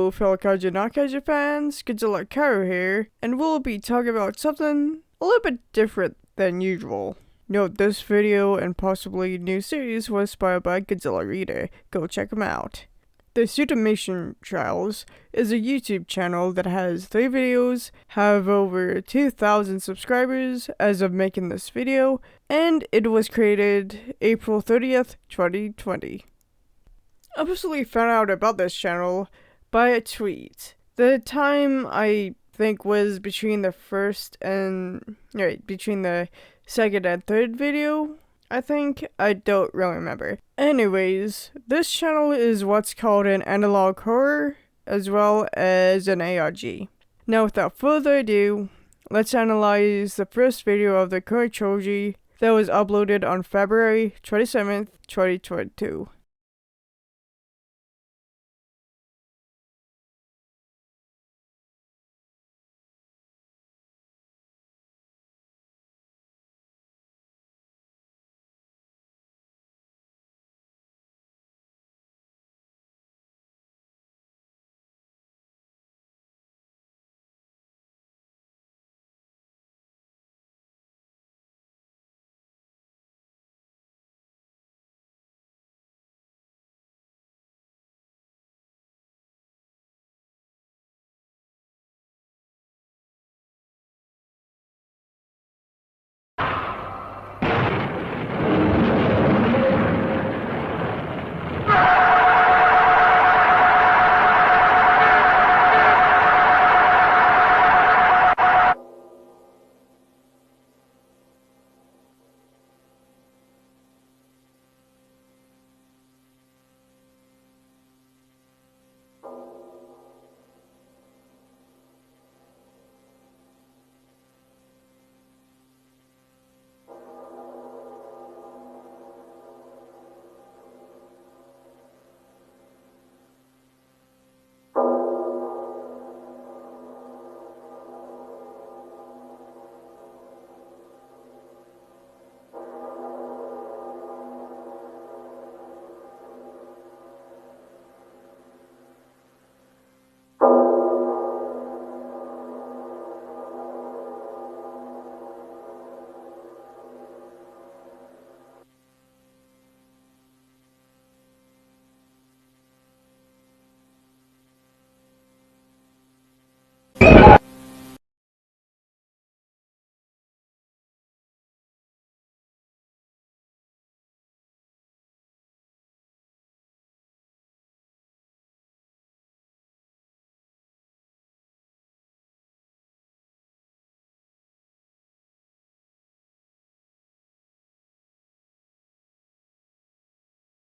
Hello fellow kaiju not kaiju fans, Godzilla Karu here, and we'll be talking about something a little bit different than usual. Note this video and possibly new series was inspired by Godzilla Reader, go check them out. The Suitmation Trials is a YouTube channel that has 3 videos, have over 2,000 subscribers as of making this video, and it was created April 30th, 2020. I personally found out about this channel by a tweet. The time I think was between the second and third video, I think. I don't really remember. Anyways, this channel is what's called an analog horror, as well as an ARG. Now without further ado, let's analyze the first video of the current trilogy that was uploaded on February 27th, 2022.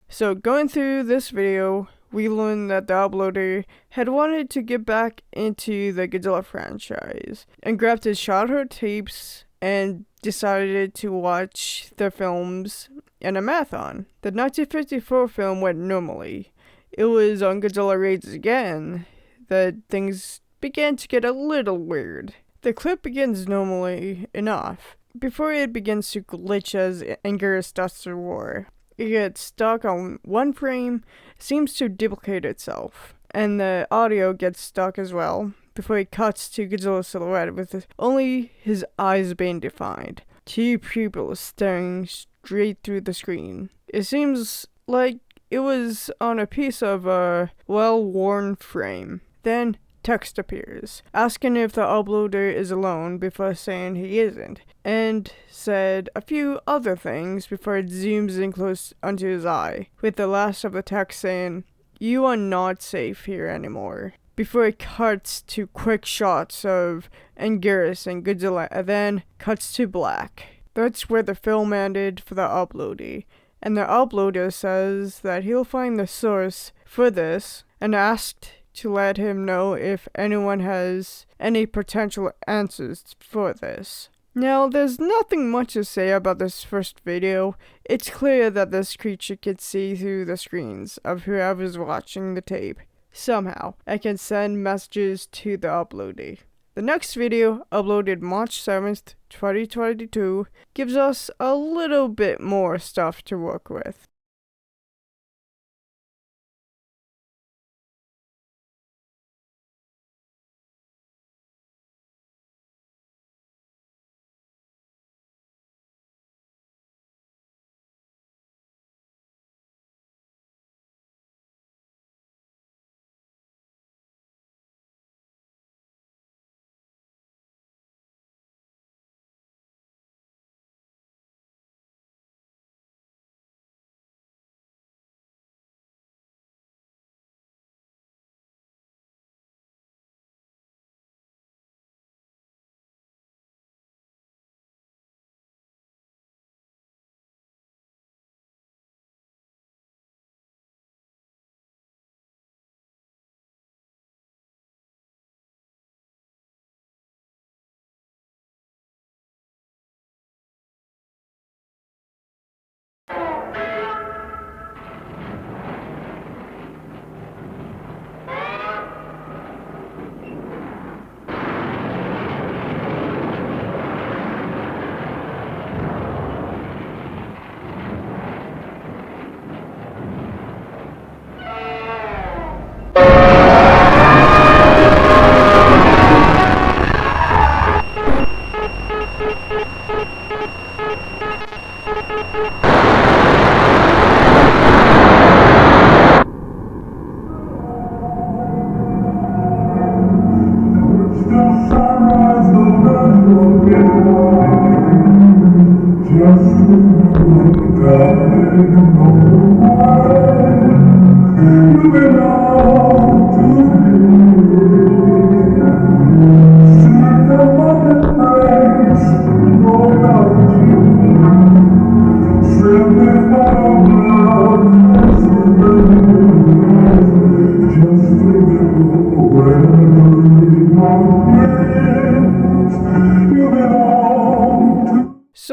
So going through this video, we learned that the uploader had wanted to get back into the Godzilla franchise and grabbed his childhood tapes and decided to watch the films in a marathon. The 1954 film went normally. It was on Godzilla Raids Again that things began to get a little weird. The clip begins normally enough before it begins to glitch as Anguirus starts the war. It gets stuck on one frame, seems to duplicate itself, and the audio gets stuck as well before it cuts to Godzilla's silhouette with only his eyes being defined. 2 pupils staring straight through the screen. It seems like it was on a piece of a well-worn frame. Then text appears, asking if the uploader is alone before saying he isn't, and said a few other things before it zooms in close onto his eye, with the last of the text saying, "You are not safe here anymore," before it cuts to quick shots of Anguirus and Godzilla and then cuts to black. That's where the film ended for the uploader, and the uploader says that he'll find the source for this and asked to let him know if anyone has any potential answers for this. Now, there's nothing much to say about this first video. It's clear that this creature can see through the screens of whoever's watching the tape. Somehow, I can send messages to the uploader. The next video, uploaded March 7th, 2022, gives us a little bit more stuff to work with.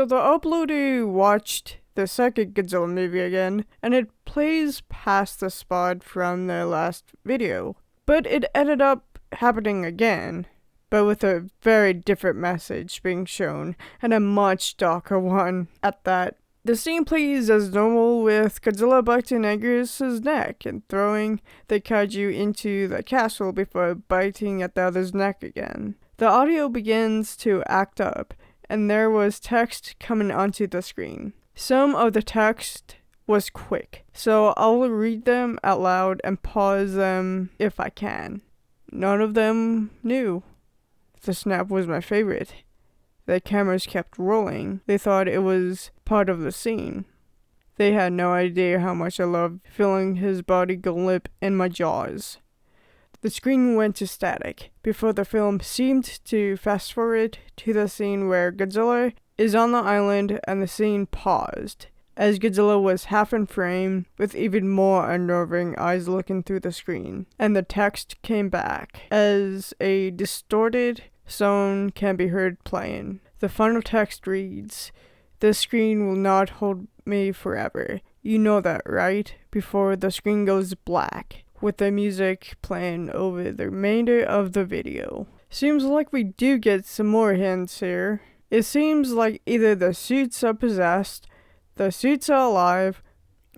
So the uploader watched the second Godzilla movie again, and it plays past the spot from the last video. But it ended up happening again, but with a very different message being shown, and a much darker one at that. The scene plays as normal with Godzilla biting Angus' neck and throwing the kaiju into the castle before biting at the other's neck again. The audio begins to act up, and there was text coming onto the screen. Some of the text was quick, so I'll read them out loud and pause them if I can. None of them knew. The snap was my favorite. The cameras kept rolling. They thought it was part of the scene. They had no idea how much I loved feeling his body go limp in my jaws. The screen went to static before the film seemed to fast forward to the scene where Godzilla is on the island, and the scene paused as Godzilla was half in frame with even more unnerving eyes looking through the screen, and the text came back as a distorted sound can be heard playing. The final text reads, "This screen will not hold me forever. You know that, right?" Before the screen goes black, with the music playing over the remainder of the video. Seems like we do get some more hints here. It seems like either the suits are possessed, the suits are alive,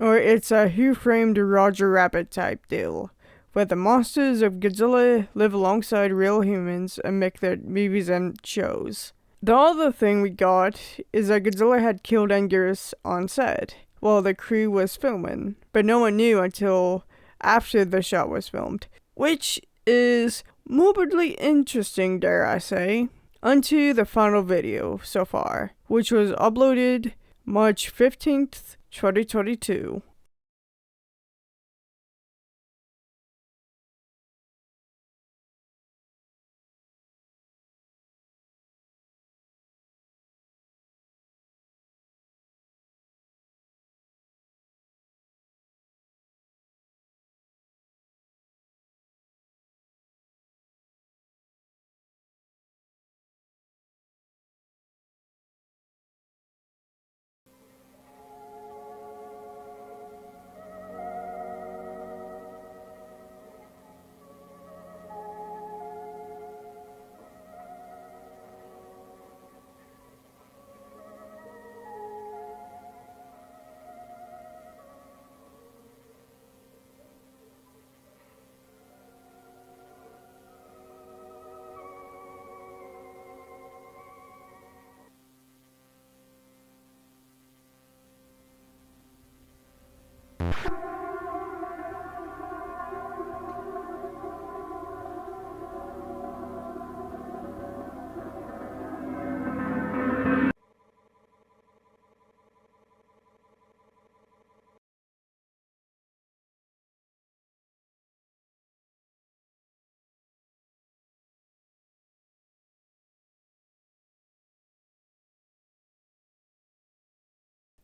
or it's a Who Framed Roger Rabbit type deal, where the monsters of Godzilla live alongside real humans and make their movies and shows. The other thing we got is that Godzilla had killed Angus on set while the crew was filming, but no one knew until after the shot was filmed, which is morbidly interesting, dare I say. Onto the final video so far, which was uploaded March 15th, 2022.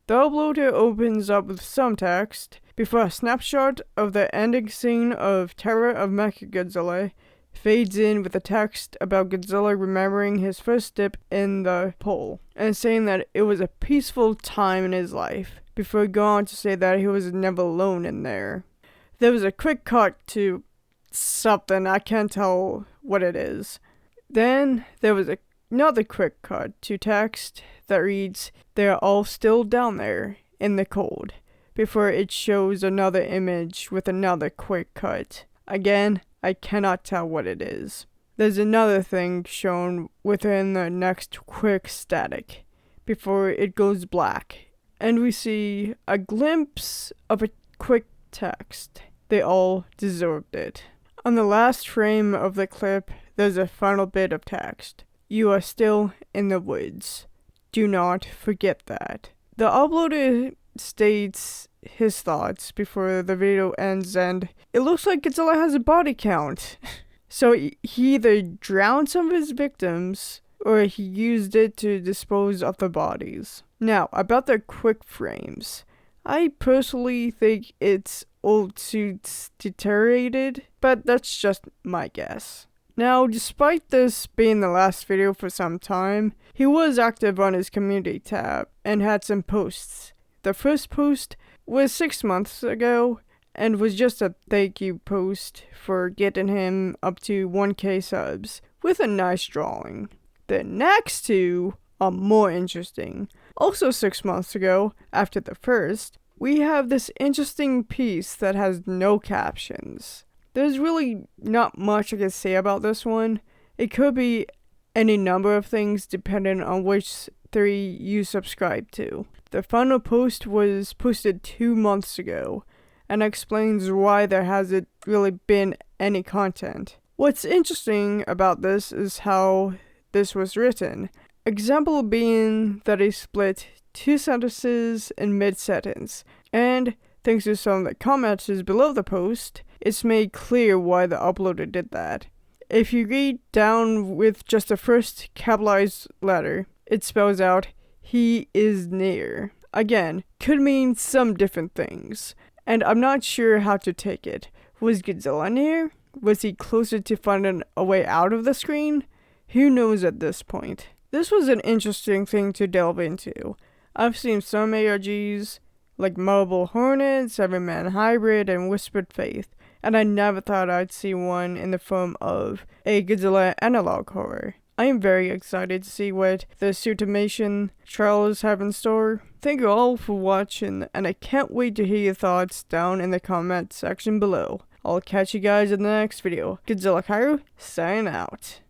The uploader opens up with some text before a snapshot of the ending scene of Terror of Mechagodzilla fades in with a text about Godzilla remembering his first dip in the pool and saying that it was a peaceful time in his life, before going on to say that he was never alone in there. There was a quick cut to something, I can't tell what it is. Then there was another quick cut to text that reads, "They're all still down there in the cold," before it shows another image with another quick cut. Again, I cannot tell what it is. There's another thing shown within the next quick static before it goes black, and we see a glimpse of a quick text. They all deserved it. On the last frame of the clip, there's a final bit of text. "You are still in the woods. Do not forget that." The uploader states his thoughts before the video ends, and it looks like Godzilla has a body count. So he either drowned some of his victims, or he used it to dispose of the bodies. Now, about the quick frames. I personally think it's old suits deteriorated, but that's just my guess. Now, despite this being the last video for some time, he was active on his community tab and had some posts. The first post was 6 months ago and was just a thank you post for getting him up to 1k subs with a nice drawing. The next two are more interesting. Also 6 months ago, after the first, we have this interesting piece that has no captions. There's really not much I can say about this one. It could be any number of things depending on which 3 you subscribe to. The final post was posted 2 months ago and explains why there hasn't really been any content. What's interesting about this is how this was written. Example being that he split 2 sentences in mid-sentence, and thanks to some of the comments below the post, it's made clear why the uploader did that. If you read down with just the first capitalized letter, it spells out, "He is near." Again, could mean some different things, and I'm not sure how to take it. Was Godzilla near? Was he closer to finding a way out of the screen? Who knows at this point. This was an interesting thing to delve into. I've seen some ARGs, like Marble Hornet, 7-Man Hybrid, and Whispered Faith, and I never thought I'd see one in the form of a Godzilla analog horror. I am very excited to see what the Suitmation Trials have in store. Thank you all for watching, and I can't wait to hear your thoughts down in the comment section below. I'll catch you guys in the next video. Godzilla Cairo, signing out.